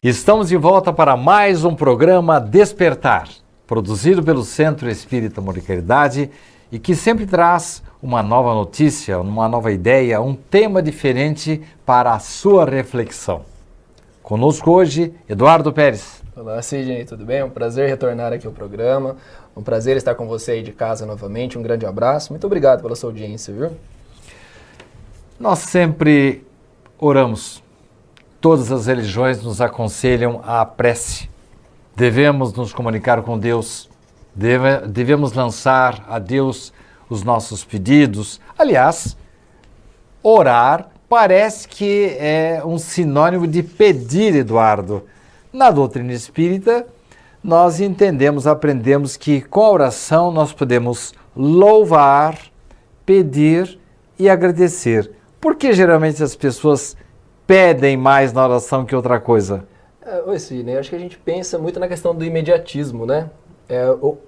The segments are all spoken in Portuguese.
Estamos de volta para mais um programa Despertar, produzido pelo Centro Espírita Amor e Caridade e que sempre traz uma nova notícia, uma nova ideia, um tema diferente para a sua reflexão. Conosco hoje, Eduardo Pérez. Olá, Sidney, tudo bem? É um prazer retornar aqui ao programa, um prazer estar com você aí de casa novamente, um grande abraço, muito obrigado pela sua audiência, viu? Nós sempre oramos. Todas as religiões nos aconselham à prece. Devemos nos comunicar com Deus, devemos lançar a Deus os nossos pedidos. Aliás, orar parece que é um sinônimo de pedir, Eduardo. Na doutrina espírita, nós entendemos, aprendemos que com a oração nós podemos louvar, pedir e agradecer. Por que geralmente as pessoas pedem mais na oração que outra coisa? Oi, Sidney, acho que a gente pensa muito na questão do imediatismo, né?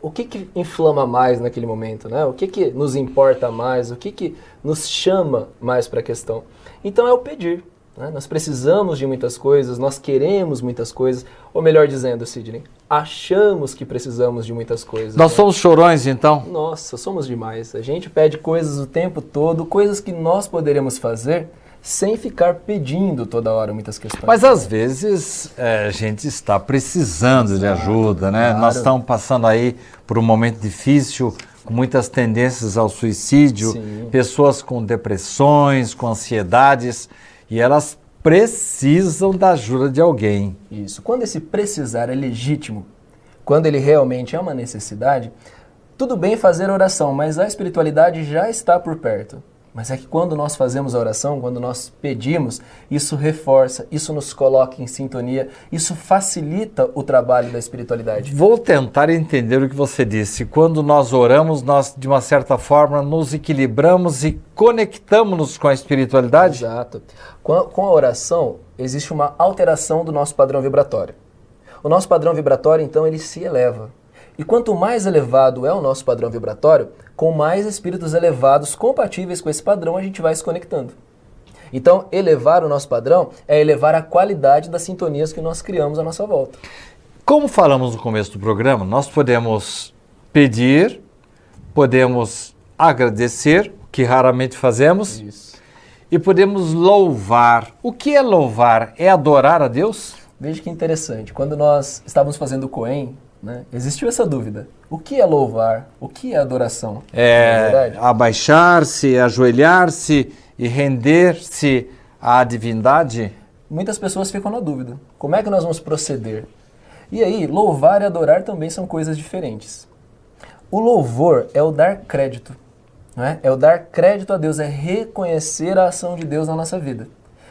O que inflama mais naquele momento, né? O que nos importa mais, o que nos chama mais para a questão. Então é o pedir, né? Nós precisamos de muitas coisas, nós queremos muitas coisas, ou melhor dizendo, Sidney, achamos que precisamos de muitas coisas. Nós somos chorões, então? Nossa, somos demais. A gente pede coisas o tempo todo, coisas que nós poderíamos fazer sem ficar pedindo toda hora muitas questões. Mas às vezes a gente está precisando de ajuda, né? Claro. Nós estamos passando aí por um momento difícil, com muitas tendências ao suicídio, Sim. Pessoas com depressões, com ansiedades, e elas precisam da ajuda de alguém. Isso. Quando esse precisar é legítimo, quando ele realmente é uma necessidade, tudo bem fazer oração, mas a espiritualidade já está por perto. Mas é que quando nós fazemos a oração, quando nós pedimos, isso reforça, isso nos coloca em sintonia, isso facilita o trabalho da espiritualidade. Vou tentar entender o que você disse. Quando nós oramos, nós, de uma certa forma, nos equilibramos e conectamos-nos com a espiritualidade? Exato. Com a oração, existe uma alteração do nosso padrão vibratório. O nosso padrão vibratório, então, ele se eleva. E quanto mais elevado é o nosso padrão vibratório, com mais espíritos elevados compatíveis com esse padrão a gente vai se conectando. Então, elevar o nosso padrão é elevar a qualidade das sintonias que nós criamos à nossa volta. Como falamos no começo do programa, nós podemos pedir, podemos agradecer, o que raramente fazemos, Isso. e podemos louvar. O que é louvar? É adorar a Deus? Veja que interessante. Quando nós estávamos fazendo o Cohen, né, existiu essa dúvida. O que é louvar? O que é adoração? Não é verdade? Abaixar-se, ajoelhar-se e render-se à divindade? Muitas pessoas ficam na dúvida. Como é que nós vamos proceder? E aí, louvar e adorar também são coisas diferentes. O louvor é o dar crédito, não é? É o dar crédito a Deus, é reconhecer a ação de Deus na nossa vida.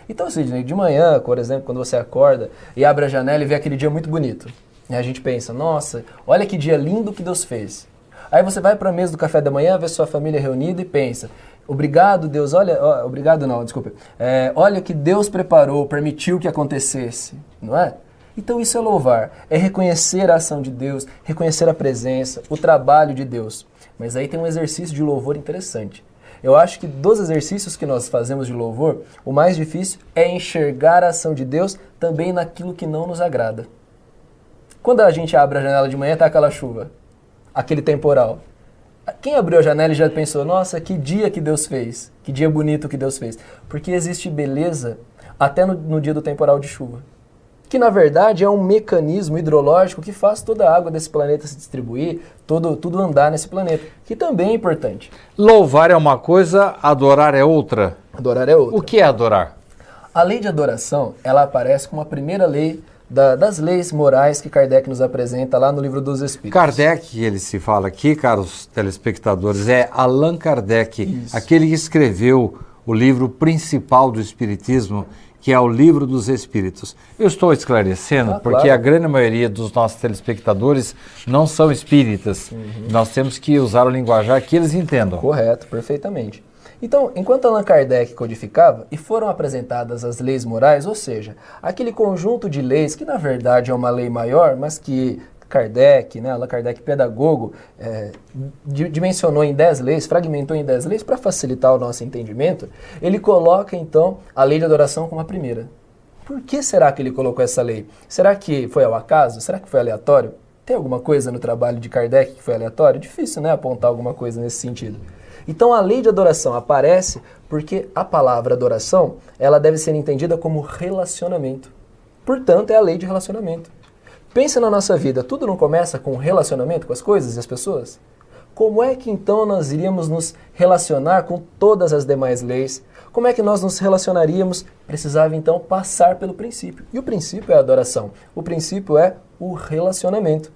Então, Sidney, de manhã, por exemplo, quando você acorda e abre a janela e vê aquele dia muito bonito, e a gente pensa, nossa, olha que dia lindo que Deus fez. Aí você vai para a mesa do café da manhã, vê sua família reunida e pensa, obrigado Deus, olha o que Deus preparou, permitiu que acontecesse, não é? Então isso é louvar, é reconhecer a ação de Deus, reconhecer a presença, o trabalho de Deus. Mas aí tem um exercício de louvor interessante. Eu acho que dos exercícios que nós fazemos de louvor, o mais difícil é enxergar a ação de Deus também naquilo que não nos agrada. Quando a gente abre a janela de manhã, tá aquela chuva, aquele temporal. Quem abriu a janela e já pensou, nossa, que dia que Deus fez, que dia bonito que Deus fez. Porque existe beleza até no dia do temporal de chuva. Que na verdade é um mecanismo hidrológico que faz toda a água desse planeta se distribuir, tudo andar nesse planeta, que também é importante. Louvar é uma coisa, adorar é outra. Adorar é outra. O que é adorar? A lei de adoração, ela aparece como a primeira lei das leis morais que Kardec nos apresenta lá no Livro dos Espíritos. Kardec, ele se fala aqui, caros telespectadores, é Allan Kardec, Isso. aquele que escreveu o livro principal do Espiritismo, que é o Livro dos Espíritos. Eu estou esclarecendo porque claro. A grande maioria dos nossos telespectadores não são espíritas. Nós temos que usar o linguajar que eles entendam. Correto, perfeitamente. Então, enquanto Allan Kardec codificava e foram apresentadas as leis morais, ou seja, aquele conjunto de leis que na verdade é uma lei maior, mas que Kardec, né, Allan Kardec pedagogo, dimensionou em 10 leis, fragmentou em 10 leis para facilitar o nosso entendimento, ele coloca então a lei de adoração como a primeira. Por que será que ele colocou essa lei? Será que foi ao acaso? Será que foi aleatório? Tem alguma coisa no trabalho de Kardec que foi aleatório? Difícil, né, apontar alguma coisa nesse sentido. Então a lei de adoração aparece porque a palavra adoração, ela deve ser entendida como relacionamento. Portanto, é a lei de relacionamento. Pensa na nossa vida, tudo não começa com relacionamento com as coisas e as pessoas? Como é que então nós iríamos nos relacionar com todas as demais leis? Como é que nós nos relacionaríamos? Precisava então passar pelo princípio. E o princípio é a adoração. O princípio é o relacionamento.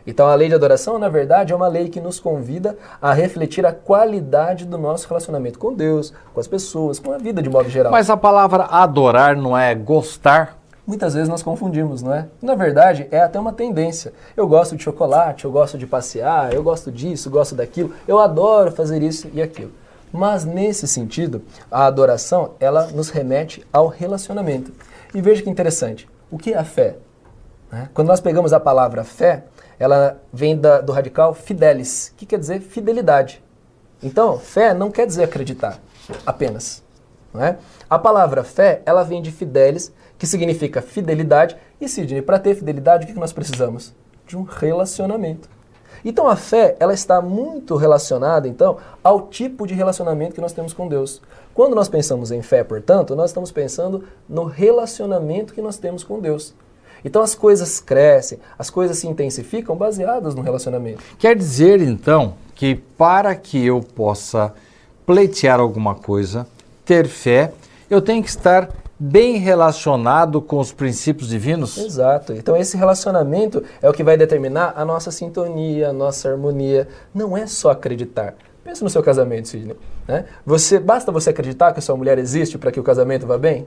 Então a lei de adoração, na verdade, é uma lei que nos convida a refletir a qualidade do nosso relacionamento com Deus, com as pessoas, com a vida de modo geral. Mas a palavra adorar não é gostar? Muitas vezes nós confundimos, não é? Na verdade, é até uma tendência. Eu gosto de chocolate, eu gosto de passear, eu gosto disso, gosto daquilo, eu adoro fazer isso e aquilo. Mas nesse sentido, a adoração, ela nos remete ao relacionamento. E veja que interessante, o que é a fé? Quando nós pegamos a palavra fé, ela vem do radical fidelis, que quer dizer fidelidade. Então, fé não quer dizer acreditar apenas. Não é? A palavra fé, ela vem de fidelis, que significa fidelidade. E, Sidney, para ter fidelidade, o que nós precisamos? De um relacionamento. Então, a fé, ela está muito relacionada, então, ao tipo de relacionamento que nós temos com Deus. Quando nós pensamos em fé, portanto, nós estamos pensando no relacionamento que nós temos com Deus. Então, as coisas crescem, as coisas se intensificam baseadas no relacionamento. Quer dizer, então, que para que eu possa pleitear alguma coisa, ter fé, eu tenho que estar bem relacionado com os princípios divinos? Exato. Então esse relacionamento é o que vai determinar a nossa sintonia, a nossa harmonia. Não é só acreditar. Pensa no seu casamento, Sidney. Basta você acreditar que a sua mulher existe para que o casamento vá bem?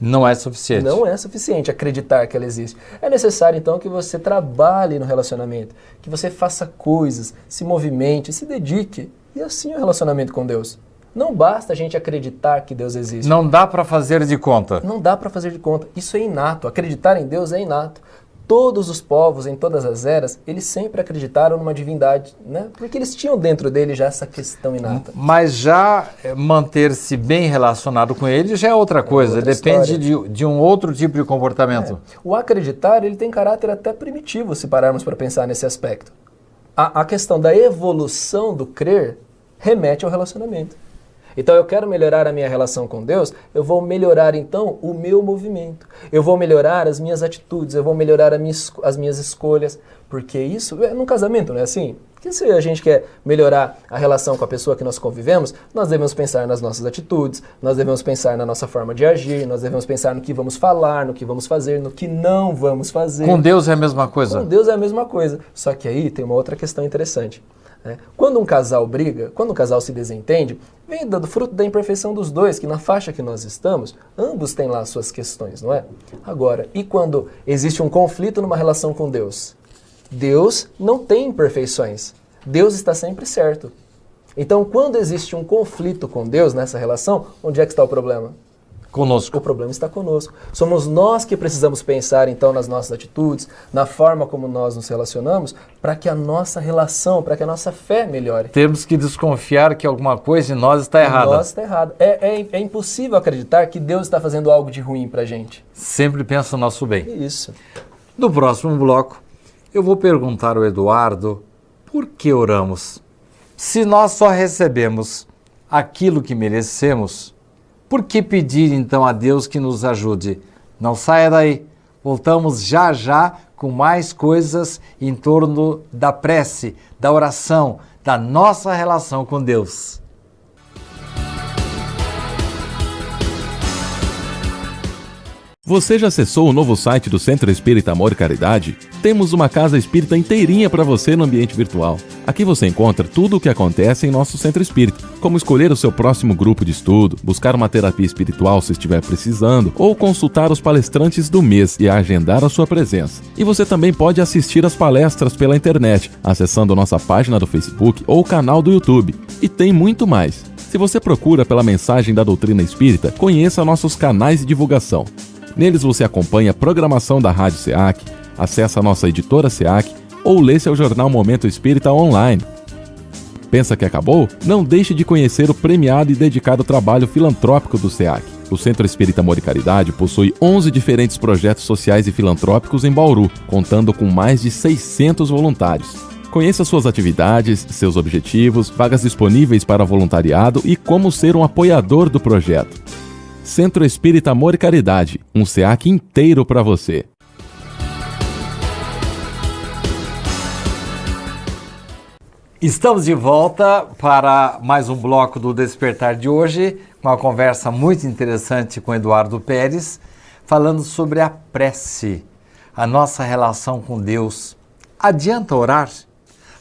Não é suficiente. Não é suficiente acreditar que ela existe. É necessário, então, que você trabalhe no relacionamento, que você faça coisas, se movimente, se dedique. E assim é o relacionamento com Deus. Não basta a gente acreditar que Deus existe. Não dá para fazer de conta. Não dá para fazer de conta. Isso é inato. Acreditar em Deus é inato. Todos os povos, em todas as eras, eles sempre acreditaram numa divindade, né? Porque eles tinham dentro dele já essa questão inata. Mas já manter-se bem relacionado com ele já é outra coisa. Depende de um outro tipo de comportamento. O acreditar, ele tem caráter até primitivo, se pararmos para pensar nesse aspecto. A questão da evolução do crer remete ao relacionamento. Então eu quero melhorar a minha relação com Deus, eu vou melhorar então o meu movimento, eu vou melhorar as minhas atitudes, eu vou melhorar as minhas escolhas, porque isso, no casamento não é assim? Porque se a gente quer melhorar a relação com a pessoa que nós convivemos, nós devemos pensar nas nossas atitudes, nós devemos pensar na nossa forma de agir, nós devemos pensar no que vamos falar, no que vamos fazer, no que não vamos fazer. Com Deus é a mesma coisa? Com Deus é a mesma coisa, só que aí tem uma outra questão interessante. Quando um casal briga, quando um casal se desentende, vem do fruto da imperfeição dos dois, que na faixa que nós estamos, ambos têm lá as suas questões, não é? Agora, e quando existe um conflito numa relação com Deus? Deus não tem imperfeições. Deus está sempre certo. Então, quando existe um conflito com Deus nessa relação, onde é que está o problema? Conosco. O problema está conosco. Somos nós que precisamos pensar, então, nas nossas atitudes, na forma como nós nos relacionamos, para que a nossa relação, para que a nossa fé melhore. Temos que desconfiar que alguma coisa em nós está errada. Nós está errado. É impossível acreditar que Deus está fazendo algo de ruim para a gente. Sempre pensa no nosso bem. Isso. No próximo bloco, eu vou perguntar ao Eduardo por que oramos. Se nós só recebemos aquilo que merecemos, por que pedir então a Deus que nos ajude? Não saia daí. Voltamos já já com mais coisas em torno da prece, da oração, da nossa relação com Deus. Você já acessou o novo site do Centro Espírita Amor e Caridade? Temos uma casa espírita inteirinha para você no ambiente virtual. Aqui você encontra tudo o que acontece em nosso centro espírita, como escolher o seu próximo grupo de estudo, buscar uma terapia espiritual se estiver precisando, ou consultar os palestrantes do mês e agendar a sua presença. E você também pode assistir às palestras pela internet, acessando nossa página do Facebook ou canal do YouTube. E tem muito mais. Se você procura pela mensagem da doutrina espírita, conheça nossos canais de divulgação. Neles você acompanha a programação da Rádio SEAC, acessa a nossa editora SEAC ou lê seu jornal Momento Espírita online. Pensa que acabou? Não deixe de conhecer o premiado e dedicado trabalho filantrópico do SEAC. O Centro Espírita Amor e Caridade possui 11 diferentes projetos sociais e filantrópicos em Bauru, contando com mais de 600 voluntários. Conheça suas atividades, seus objetivos, vagas disponíveis para voluntariado e como ser um apoiador do projeto. Centro Espírita Amor e Caridade, um SEAC inteiro para você. Estamos de volta para mais um bloco do Despertar de hoje, uma conversa muito interessante com Eduardo Pérez, falando sobre a prece, a nossa relação com Deus. Adianta orar?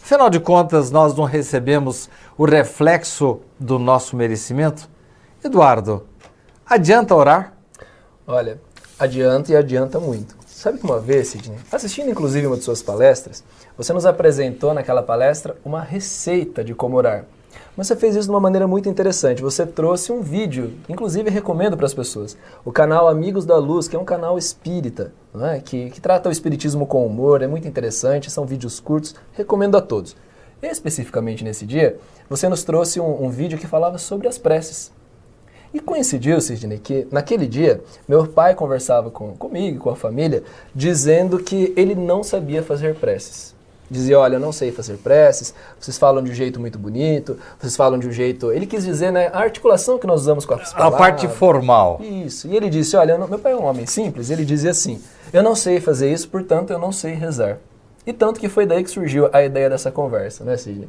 Afinal de contas, nós não recebemos o reflexo do nosso merecimento? Eduardo, adianta orar? Olha, adianta e adianta muito. Sabe que uma vez, Sidney, assistindo inclusive uma de suas palestras, você nos apresentou naquela palestra uma receita de como orar. Mas você fez isso de uma maneira muito interessante. Você trouxe um vídeo, inclusive recomendo para as pessoas, o canal Amigos da Luz, que é um canal espírita, não é? que trata o espiritismo com humor, é muito interessante, são vídeos curtos, recomendo a todos. Especificamente nesse dia, você nos trouxe um vídeo que falava sobre as preces. E coincidiu, Sidney, que naquele dia meu pai conversava comigo e com a família, dizendo que ele não sabia fazer preces. Dizia, olha, eu não sei fazer preces, vocês falam de um jeito muito bonito, vocês falam de um jeito... Ele quis dizer, né, a articulação que nós usamos com as palavras. A parte formal. Isso. E ele disse, olha, meu pai é um homem simples, ele dizia assim, eu não sei fazer isso, portanto eu não sei rezar. E tanto que foi daí que surgiu a ideia dessa conversa, né, Sidney?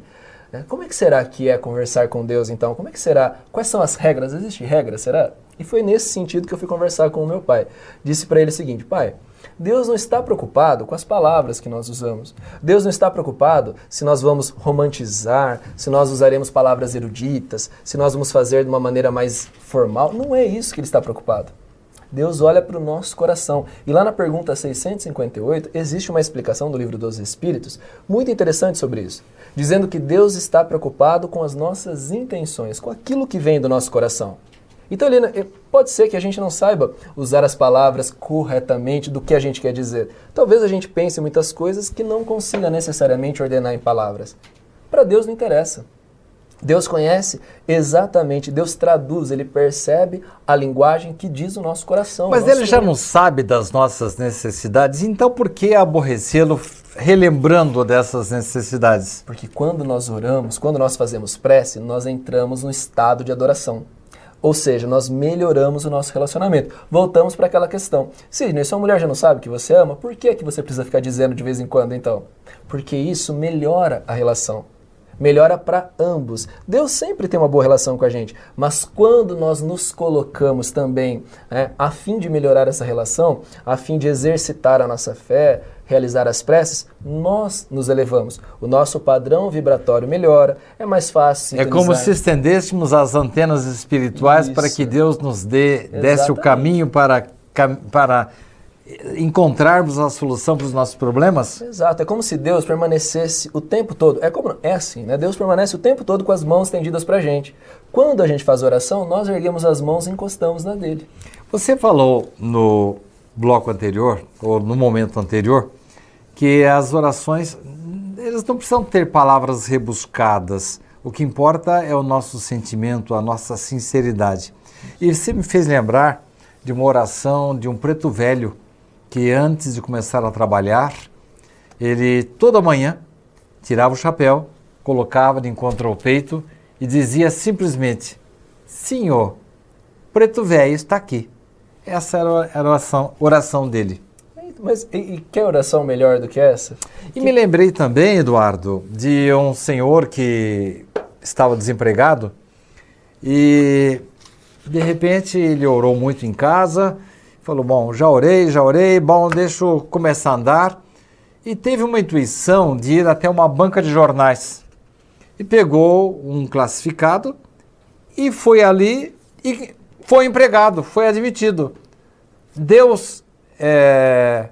Como é que será que é conversar com Deus, então? Como é que será? Quais são as regras? Existe regra, será? E foi nesse sentido que eu fui conversar com o meu pai. Disse para ele o seguinte, pai, Deus não está preocupado com as palavras que nós usamos. Deus não está preocupado se nós vamos romantizar, se nós usaremos palavras eruditas, se nós vamos fazer de uma maneira mais formal. Não é isso que Ele está preocupado. Deus olha para o nosso coração. E lá na pergunta 658, existe uma explicação do Livro dos Espíritos muito interessante sobre isso, dizendo que Deus está preocupado com as nossas intenções, com aquilo que vem do nosso coração. Então, pode ser que a gente não saiba usar as palavras corretamente do que a gente quer dizer. Talvez a gente pense em muitas coisas que não consiga necessariamente ordenar em palavras. Para Deus não interessa. Deus conhece exatamente, Deus traduz, Ele percebe a linguagem que diz o nosso coração. Mas Ele já não sabe das nossas necessidades, então por que aborrecê-lo relembrando dessas necessidades? Porque quando nós oramos, quando nós fazemos prece, nós entramos no estado de adoração. Ou seja, nós melhoramos o nosso relacionamento. Voltamos para aquela questão. Sidney, sua mulher já não sabe que você ama, por que você precisa ficar dizendo de vez em quando, então? Porque isso melhora a relação. Melhora para ambos. Deus sempre tem uma boa relação com a gente, mas quando nós nos colocamos também a fim de melhorar essa relação, a fim de exercitar a nossa fé, realizar as preces, nós nos elevamos. O nosso padrão vibratório melhora, é mais fácil sintonizar. É como se estendêssemos as antenas espirituais para que Deus nos desse o caminho para encontrarmos a solução para os nossos problemas? Exato, é como se Deus permanecesse o tempo todo, é assim, né? Deus permanece o tempo todo com as mãos estendidas para a gente. Quando a gente faz oração, nós erguemos as mãos e encostamos na dele. Você falou no bloco anterior, ou no momento anterior, que as orações, elas não precisam ter palavras rebuscadas. O que importa é o nosso sentimento, a nossa sinceridade. E você me fez lembrar de uma oração de um preto velho, que antes de começar a trabalhar, ele toda manhã tirava o chapéu, colocava de encontro ao peito e dizia simplesmente, Senhor, preto velho está aqui. Essa era a oração dele. Mas e que oração melhor do que essa? E me lembrei também, Eduardo, de um senhor que estava desempregado e de repente ele orou muito em casa, falou, bom, já orei, bom, deixa eu começar a andar. E teve uma intuição de ir até uma banca de jornais. E pegou um classificado e foi ali e foi empregado, foi admitido. Deus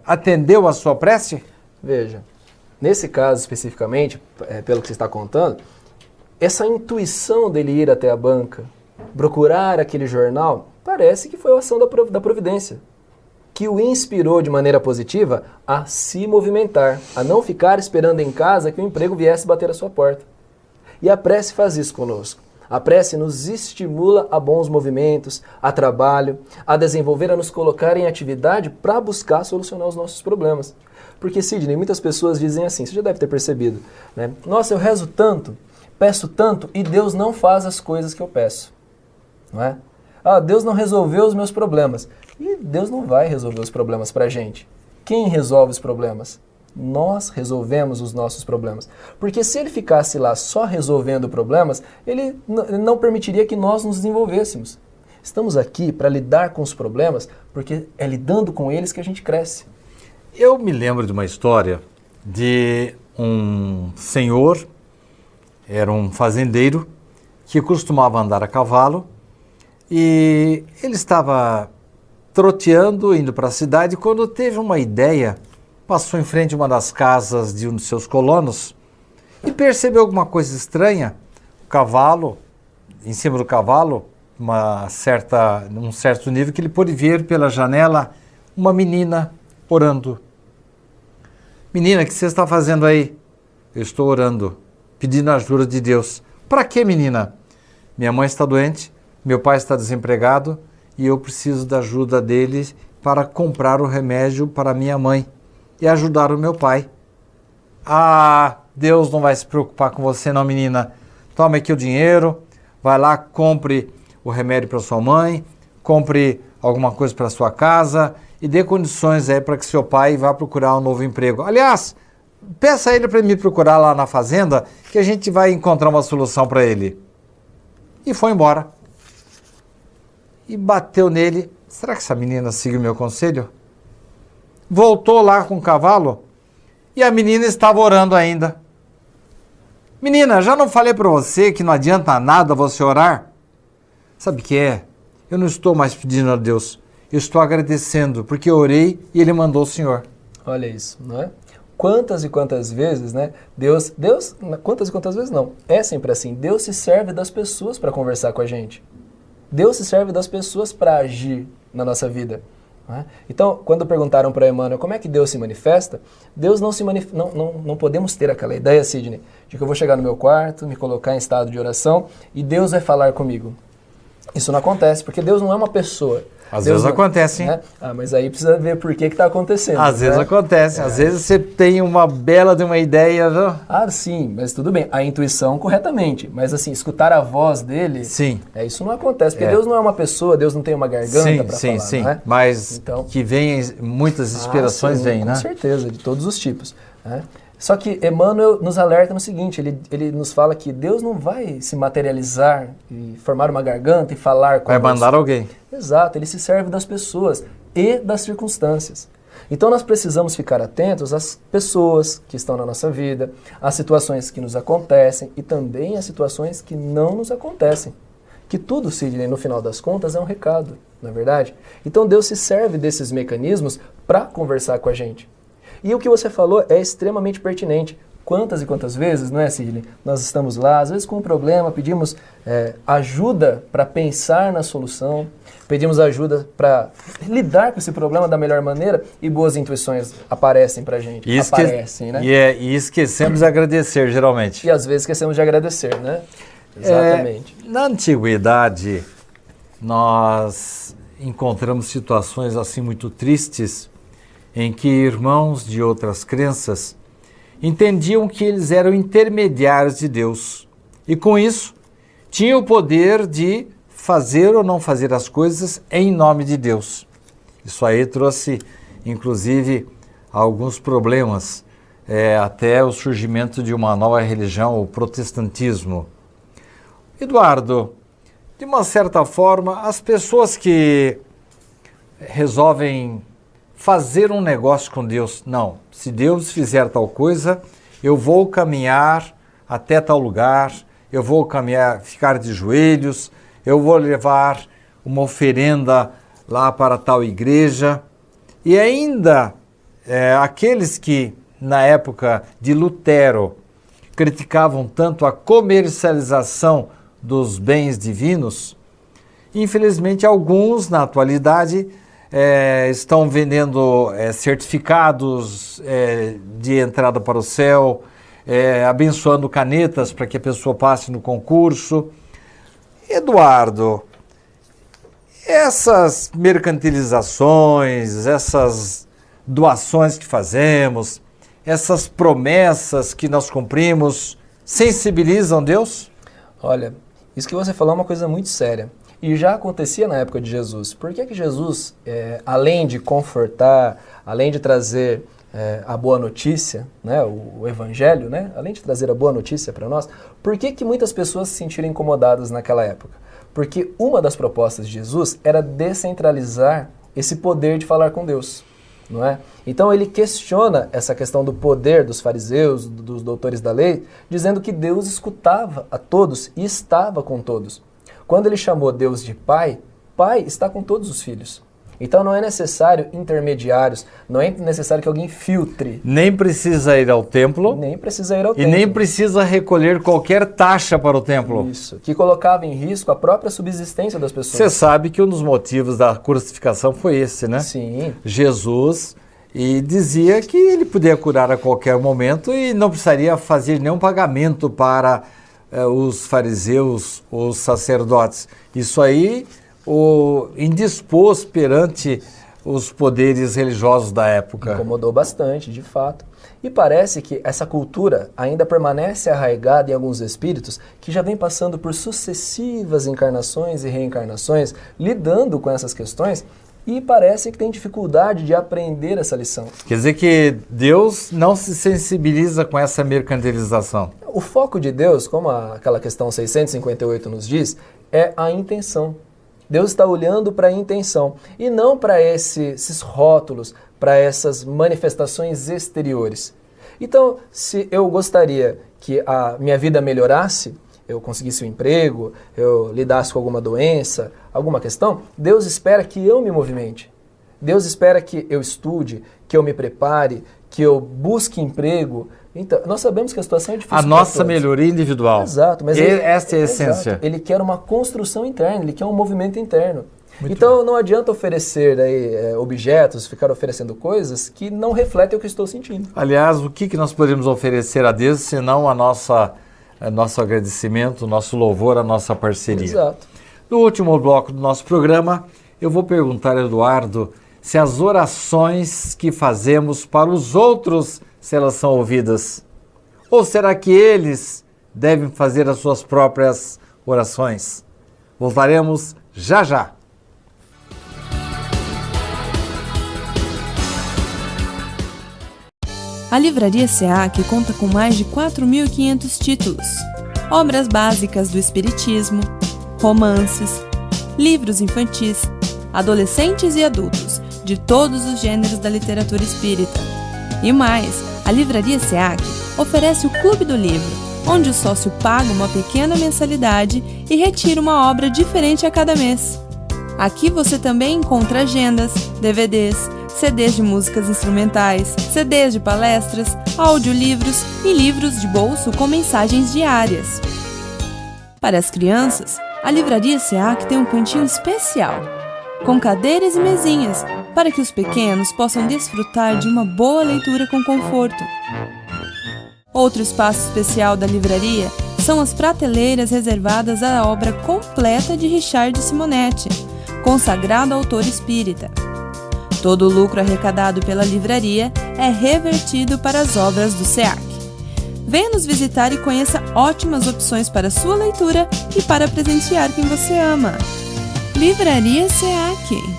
atendeu a sua prece? Veja, nesse caso especificamente, pelo que você está contando, essa intuição dele ir até a banca, procurar aquele jornal, parece que foi a ação da providência, que o inspirou de maneira positiva a se movimentar, a não ficar esperando em casa que o emprego viesse bater à sua porta. E a prece faz isso conosco. A prece nos estimula a bons movimentos, a trabalho, a desenvolver, a nos colocar em atividade para buscar solucionar os nossos problemas. Porque, Sidney, muitas pessoas dizem assim, você já deve ter percebido, né? Nossa, eu rezo tanto, peço tanto e Deus não faz as coisas que eu peço, não é? Ah, Deus não resolveu os meus problemas. E Deus não vai resolver os problemas para a gente. Quem resolve os problemas? Nós resolvemos os nossos problemas. Porque se ele ficasse lá só resolvendo problemas, ele não permitiria que nós nos desenvolvêssemos. Estamos aqui para lidar com os problemas, porque é lidando com eles que a gente cresce. Eu me lembro de uma história de um senhor, era um fazendeiro, que costumava andar a cavalo e ele estava troteando, indo para a cidade, quando teve uma ideia, passou em frente a uma das casas de um dos seus colonos e percebeu alguma coisa estranha. O cavalo, em cima do cavalo, um certo nível, que ele pôde ver pela janela uma menina orando. Menina, o que você está fazendo aí? Eu estou orando, pedindo a ajuda de Deus. Para quê, menina? Minha mãe está doente, meu pai está desempregado e eu preciso da ajuda dele para comprar o remédio para minha mãe e ajudar o meu pai. Ah, Deus não vai se preocupar com você não, menina. Toma aqui o dinheiro, vai lá, compre o remédio para sua mãe, compre alguma coisa para sua casa e dê condições aí para que seu pai vá procurar um novo emprego. Aliás, peça a ele para me procurar lá na fazenda que a gente vai encontrar uma solução para ele. E foi embora. E bateu nele. Será que essa menina seguiu meu conselho? Voltou lá com o cavalo e a menina estava orando ainda. Menina, já não falei para você que não adianta nada você orar? Sabe o que é? Eu não estou mais pedindo a Deus. Eu estou agradecendo porque eu orei e Ele mandou o Senhor. Olha isso, não é? Quantas e quantas vezes, né? Quantas e quantas vezes não. É sempre assim. Deus se serve das pessoas para conversar com a gente. Deus se serve das pessoas para agir na nossa vida. Né? Então, quando perguntaram para Emmanuel como é que Deus se manifesta, Deus não se manifesta. Não podemos ter aquela ideia, Sidney, de que eu vou chegar no meu quarto, me colocar em estado de oração e Deus vai falar comigo. Isso não acontece, porque Deus não é uma pessoa. Às vezes acontece, hein? Né? Ah, mas aí precisa ver por que está acontecendo. Às vezes acontece. Às vezes você tem uma bela de uma ideia. Viu? Ah, sim, mas tudo bem. A intuição corretamente. Mas assim, escutar a voz dele, sim. Isso não acontece. Porque Deus não é uma pessoa, Deus não tem uma garganta para falar. Sim, não é? Mas então, que vem, muitas inspirações vêm, né? Com certeza, de todos os tipos. Né? Só que Emmanuel nos alerta no seguinte, ele nos fala que Deus não vai se materializar e formar uma garganta e falar com vai mandar alguém. Exato, ele se serve das pessoas e das circunstâncias. Então nós precisamos ficar atentos às pessoas que estão na nossa vida, às situações que nos acontecem e também às situações que não nos acontecem. Que tudo, Sidney, no final das contas, é um recado, não é verdade? Então Deus se serve desses mecanismos para conversar com a gente. E o que você falou é extremamente pertinente. Quantas e quantas vezes, não é, Sidney? Nós estamos lá, às vezes com um problema, pedimos ajuda para pensar na solução, pedimos ajuda para lidar com esse problema da melhor maneira e boas intuições aparecem para a gente. Aparecem, né? E esquecemos de agradecer, geralmente. E às vezes esquecemos de agradecer, né? Exatamente. Na antiguidade, nós encontramos situações assim muito tristes em que irmãos de outras crenças entendiam que eles eram intermediários de Deus e, com isso, tinham o poder de fazer ou não fazer as coisas em nome de Deus. Isso aí trouxe, inclusive, alguns problemas, até o surgimento de uma nova religião, o protestantismo. Eduardo, de uma certa forma, as pessoas que resolvem fazer um negócio com Deus, não, se Deus fizer tal coisa, eu vou caminhar até tal lugar, eu vou caminhar, ficar de joelhos, eu vou levar uma oferenda lá para tal igreja. E ainda aqueles que, na época de Lutero, criticavam tanto a comercialização dos bens divinos, infelizmente alguns, na atualidade, estão vendendo certificados de entrada para o céu, abençoando canetas para que a pessoa passe no concurso. Eduardo, essas mercantilizações, essas doações que fazemos, essas promessas que nós cumprimos, sensibilizam Deus? Olha, isso que você falou é uma coisa muito séria. E já acontecia na época de Jesus. Por que que Jesus, além de confortar, além de trazer a boa notícia, né, o evangelho, né, além de trazer a boa notícia para nós, por que que muitas pessoas se sentiram incomodadas naquela época? Porque uma das propostas de Jesus era descentralizar esse poder de falar com Deus, não é? Então ele questiona essa questão do poder dos fariseus, dos doutores da lei, dizendo que Deus escutava a todos e estava com todos. Quando ele chamou Deus de Pai, Pai está com todos os filhos. Então não é necessário intermediários, não é necessário que alguém filtre. Nem precisa ir ao templo. Nem precisa ir ao E templo. nem precisa recolher qualquer taxa para o templo. Isso, que colocava em risco a própria subsistência das pessoas. Você sabe que um dos motivos da crucificação foi esse, né? Sim. Jesus dizia que ele podia curar a qualquer momento e não precisaria fazer nenhum pagamento para os fariseus, os sacerdotes. Isso aí indispôs perante os poderes religiosos da época. Incomodou bastante, de fato. E parece que essa cultura ainda permanece arraigada em alguns espíritos que já vem passando por sucessivas encarnações e reencarnações, lidando com essas questões, e parece que tem dificuldade de aprender essa lição. Quer dizer que Deus não se sensibiliza com essa mercantilização. O foco de Deus, como aquela questão 658 nos diz, é a intenção. Deus está olhando para a intenção e não para esses rótulos, para essas manifestações exteriores. Então, se eu gostaria que a minha vida melhorasse, eu conseguisse um emprego, eu lidasse com alguma doença, alguma questão, Deus espera que eu me movimente. Deus espera que eu estude, que eu me prepare, que eu busque emprego. Então, nós sabemos que a situação é difícil. A nossa melhoria individual. Exato. Mas esta é a essência. Exato. Ele quer uma construção interna, ele quer um movimento interno. Então não adianta oferecer objetos, ficar oferecendo coisas que não refletem o que estou sentindo. Aliás, o que nós podemos oferecer a Deus, senão nosso agradecimento, o nosso louvor, a nossa parceria. Exato. No último bloco do nosso programa, eu vou perguntar a Eduardo se as orações que fazemos para os outros, se elas são ouvidas. Ou será que eles devem fazer as suas próprias orações? Voltaremos já já. A Livraria SEAC conta com mais de 4.500 títulos, obras básicas do Espiritismo, romances, livros infantis, adolescentes e adultos, de todos os gêneros da literatura espírita. E mais, a Livraria SEAC oferece o Clube do Livro, onde o sócio paga uma pequena mensalidade e retira uma obra diferente a cada mês. Aqui você também encontra agendas, DVDs, CDs de músicas instrumentais, CDs de palestras, audiolivros e livros de bolso com mensagens diárias. Para as crianças, a Livraria SEAC tem um cantinho especial, com cadeiras e mesinhas, para que os pequenos possam desfrutar de uma boa leitura com conforto. Outro espaço especial da livraria são as prateleiras reservadas à obra completa de Richard Simonetti, consagrado autor espírita. Todo o lucro arrecadado pela livraria é revertido para as obras do SEAC. Venha nos visitar e conheça ótimas opções para sua leitura e para presentear quem você ama. Livraria SEAC.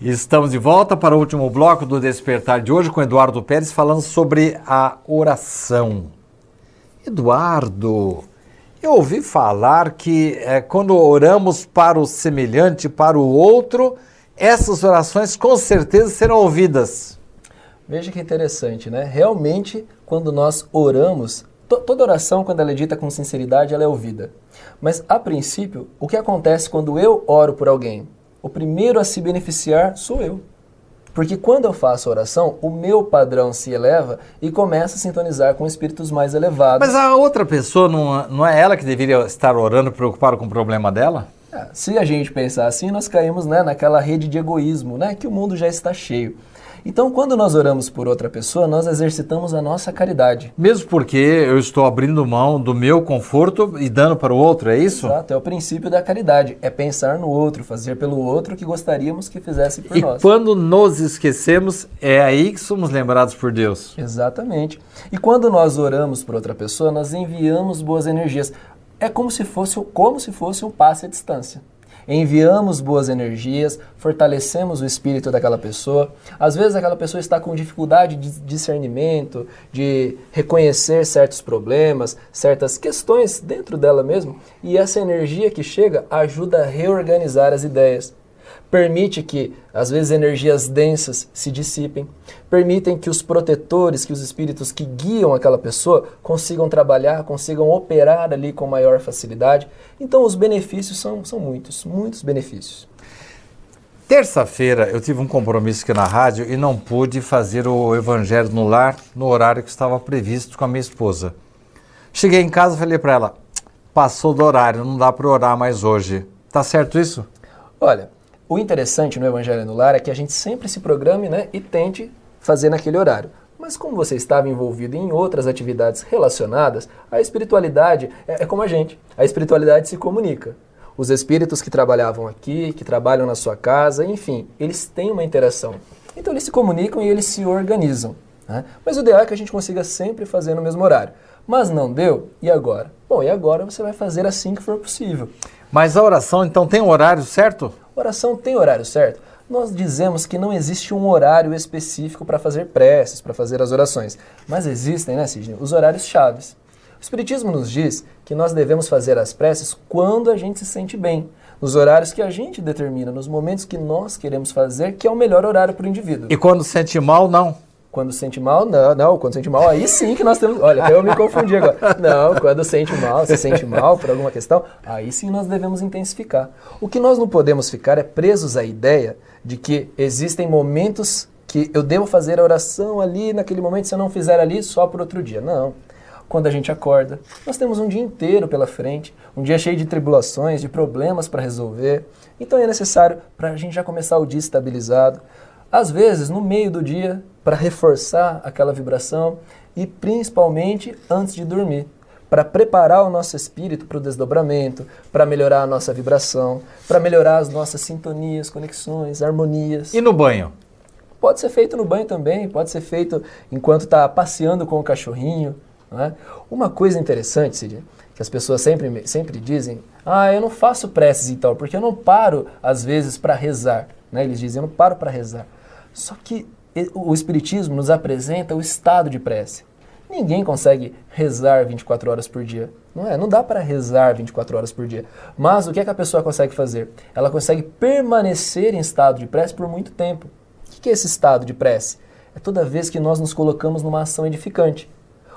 Estamos de volta para o último bloco do Despertar de hoje com Eduardo Pérez falando sobre a oração. Eduardo, eu ouvi falar que quando oramos para o semelhante, para o outro, essas orações com certeza serão ouvidas. Veja que interessante, né? Realmente, quando nós oramos, toda oração, quando ela é dita com sinceridade, ela é ouvida. Mas, a princípio, o que acontece quando eu oro por alguém? O primeiro a se beneficiar sou eu. Porque quando eu faço oração, o meu padrão se eleva e começa a sintonizar com espíritos mais elevados. Mas a outra pessoa, não é ela que deveria estar orando, preocupada com o problema dela? Se a gente pensar assim, nós caímos, né, naquela rede de egoísmo, né, que o mundo já está cheio. Então, quando nós oramos por outra pessoa, nós exercitamos a nossa caridade. Mesmo porque eu estou abrindo mão do meu conforto e dando para o outro, é isso? Exato, é o princípio da caridade. É pensar no outro, fazer pelo outro o que gostaríamos que fizesse por E nós. quando nos esquecemos, é aí que somos lembrados por Deus. Exatamente. E quando nós oramos por outra pessoa, nós enviamos boas energias. É como se fosse um passe à distância. Enviamos boas energias, fortalecemos o espírito daquela pessoa. Às vezes aquela pessoa está com dificuldade de discernimento, de reconhecer certos problemas, certas questões dentro dela mesmo, e essa energia que chega ajuda a reorganizar as ideias. Permite que, às vezes, energias densas se dissipem, permitem que os protetores, que os espíritos que guiam aquela pessoa consigam trabalhar, consigam operar ali com maior facilidade. Então, os benefícios são muitos benefícios. Terça-feira eu tive um compromisso aqui na rádio e não pude fazer o Evangelho no Lar no horário que estava previsto com a minha esposa. Cheguei em casa e falei para ela, passou do horário, não dá para orar mais hoje. Tá certo isso? Olha, o interessante no Evangelho no Lar é que a gente sempre se programe, né, e tente fazer naquele horário. Mas como você estava envolvido em outras atividades relacionadas, a espiritualidade é como a gente. A espiritualidade se comunica. Os espíritos que trabalhavam aqui, que trabalham na sua casa, enfim, eles têm uma interação. Então eles se comunicam e eles se organizam, né? Mas o ideal é que a gente consiga sempre fazer no mesmo horário. Mas não deu? E agora? Bom, e agora você vai fazer assim que for possível. Mas a oração, então, tem um horário certo? Oração tem horário certo? Nós dizemos que não existe um horário específico para fazer preces, para fazer as orações. Mas existem, né, Sidney, os horários chaves. O Espiritismo nos diz que nós devemos fazer as preces quando a gente se sente bem, nos horários que a gente determina, nos momentos que nós queremos fazer, que é o melhor horário para o indivíduo. E quando sente mal, não? Quando sente mal, não, quando sente mal, aí sim que nós temos... Olha, eu me confundi agora. Não, quando sente mal, se sente mal por alguma questão, aí sim nós devemos intensificar. O que nós não podemos ficar é presos à ideia de que existem momentos que eu devo fazer a oração ali, naquele momento, se eu não fizer ali, só por outro dia. Não. Quando a gente acorda, nós temos um dia inteiro pela frente, um dia cheio de tribulações, de problemas para resolver. Então é necessário, para a gente já começar o dia estabilizado, às vezes no meio do dia, para reforçar aquela vibração e principalmente antes de dormir, para preparar o nosso espírito para o desdobramento, para melhorar a nossa vibração, para melhorar as nossas sintonias, conexões, harmonias. E no banho? Pode ser feito no banho também, pode ser feito enquanto está passeando com o cachorrinho, não é? Uma coisa interessante, Cid, que as pessoas sempre dizem, eu não faço preces e tal, porque eu não paro às vezes para rezar, né? Eles dizem, eu não paro para rezar. Só que o Espiritismo nos apresenta o estado de prece. Ninguém consegue rezar 24 horas por dia, não é? Não dá para rezar 24 horas por dia. Mas o que é que a pessoa consegue fazer? Ela consegue permanecer em estado de prece por muito tempo. O que é esse estado de prece? É toda vez que nós nos colocamos numa ação edificante.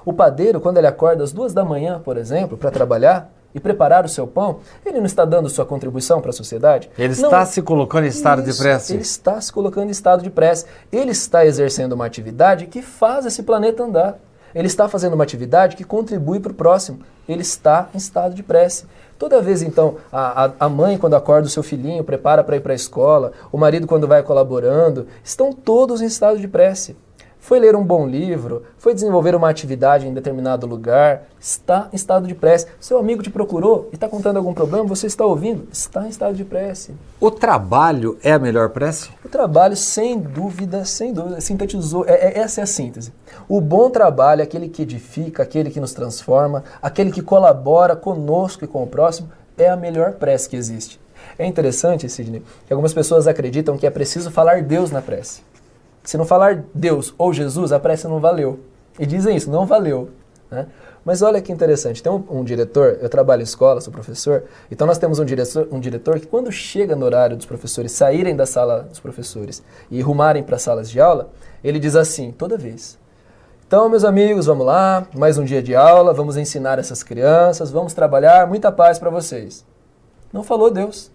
O padeiro, quando ele acorda às 2 da manhã, por exemplo, para trabalhar e preparar o seu pão, ele não está dando sua contribuição para a sociedade? Ele está se colocando em estado de prece? Ele está se colocando em estado de prece. Ele está exercendo uma atividade que faz esse planeta andar. Ele está fazendo uma atividade que contribui para o próximo. Ele está em estado de prece. Toda vez, então, a mãe, quando acorda o seu filhinho, prepara para ir para a escola, o marido, quando vai colaborando, estão todos em estado de prece. Foi ler um bom livro, foi desenvolver uma atividade em determinado lugar, está em estado de prece. Seu amigo te procurou e está contando algum problema, você está ouvindo, está em estado de prece. O trabalho é a melhor prece? O trabalho, sem dúvida, sintetizou, essa é a síntese. O bom trabalho é aquele que edifica, aquele que nos transforma, aquele que colabora conosco e com o próximo, é a melhor prece que existe. É interessante, Sidney, que algumas pessoas acreditam que é preciso falar Deus na prece. Se não falar Deus ou Jesus, a prece não valeu. E dizem isso, não valeu, né? Mas olha que interessante, tem um diretor, eu trabalho em escola, sou professor, então nós temos um diretor que quando chega no horário dos professores saírem da sala dos professores e rumarem para as salas de aula, ele diz assim, toda vez. Então, meus amigos, vamos lá, mais um dia de aula, vamos ensinar essas crianças, vamos trabalhar, muita paz para vocês. Não falou Deus.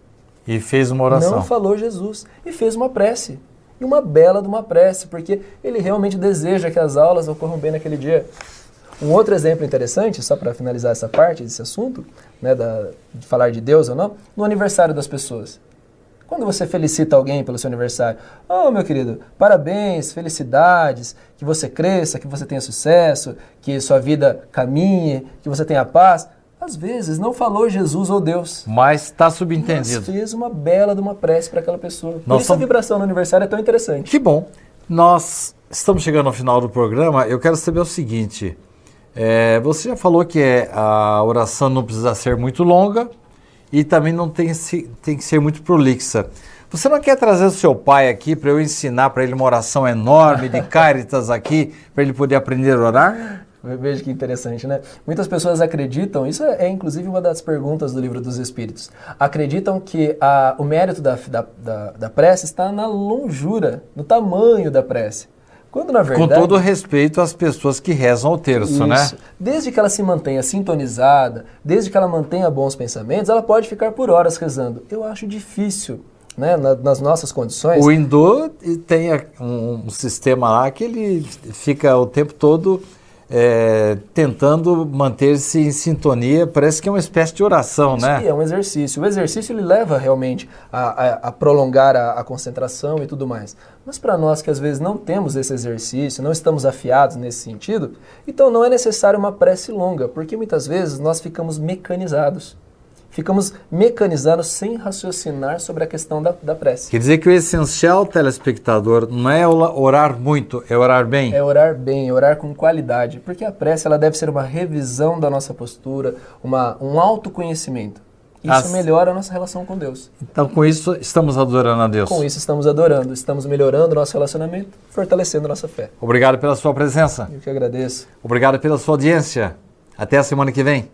E fez uma oração. Não falou Jesus. E fez uma prece. E uma bela de uma prece, porque ele realmente deseja que as aulas ocorram bem naquele dia. Um outro exemplo interessante, só para finalizar essa parte desse assunto, né, de falar de Deus ou não, no aniversário das pessoas. Quando você felicita alguém pelo seu aniversário, oh, meu querido, parabéns, felicidades, que você cresça, que você tenha sucesso, que sua vida caminhe, que você tenha paz. Às vezes não falou Jesus ou Deus, Mas está mas subentendido. fez uma bela de uma prece para aquela pessoa. Por Nós isso a somos- vibração no aniversário é tão interessante. Que bom. Nós estamos chegando ao final do programa. Eu quero saber o seguinte. Você já falou que a oração não precisa ser muito longa e também não tem que ser muito prolixa. Você não quer trazer o seu pai aqui para eu ensinar para ele uma oração enorme de Cáritas aqui, para ele poder aprender a orar? Veja que interessante, né? Muitas pessoas acreditam, isso é inclusive uma das perguntas do Livro dos Espíritos, acreditam que o mérito da prece está na longura, no tamanho da prece. Quando na verdade... Com todo respeito às pessoas que rezam o terço, né? Desde que ela se mantenha sintonizada, desde que ela mantenha bons pensamentos, ela pode ficar por horas rezando. Eu acho difícil, né, nas nossas condições. O hindu tem um sistema lá que ele fica o tempo todo tentando manter-se em sintonia, parece que é uma espécie de oração, Isso né? é um exercício. O exercício ele leva realmente a prolongar a concentração e tudo mais. Mas para nós que às vezes não temos esse exercício, não estamos afiados nesse sentido, então não é necessário uma prece longa, porque muitas vezes nós ficamos mecanizados. Ficamos mecanizando sem raciocinar sobre a questão da prece. Quer dizer que o essencial, telespectador, não é orar muito, é orar bem. É orar bem, orar com qualidade, porque a prece ela deve ser uma revisão da nossa postura, um autoconhecimento. Isso melhora a nossa relação com Deus. Então, com isso, estamos adorando a Deus. Com isso, estamos adorando, estamos melhorando o nosso relacionamento, fortalecendo nossa fé. Obrigado pela sua presença. Eu que agradeço. Obrigado pela sua audiência. Até a semana que vem.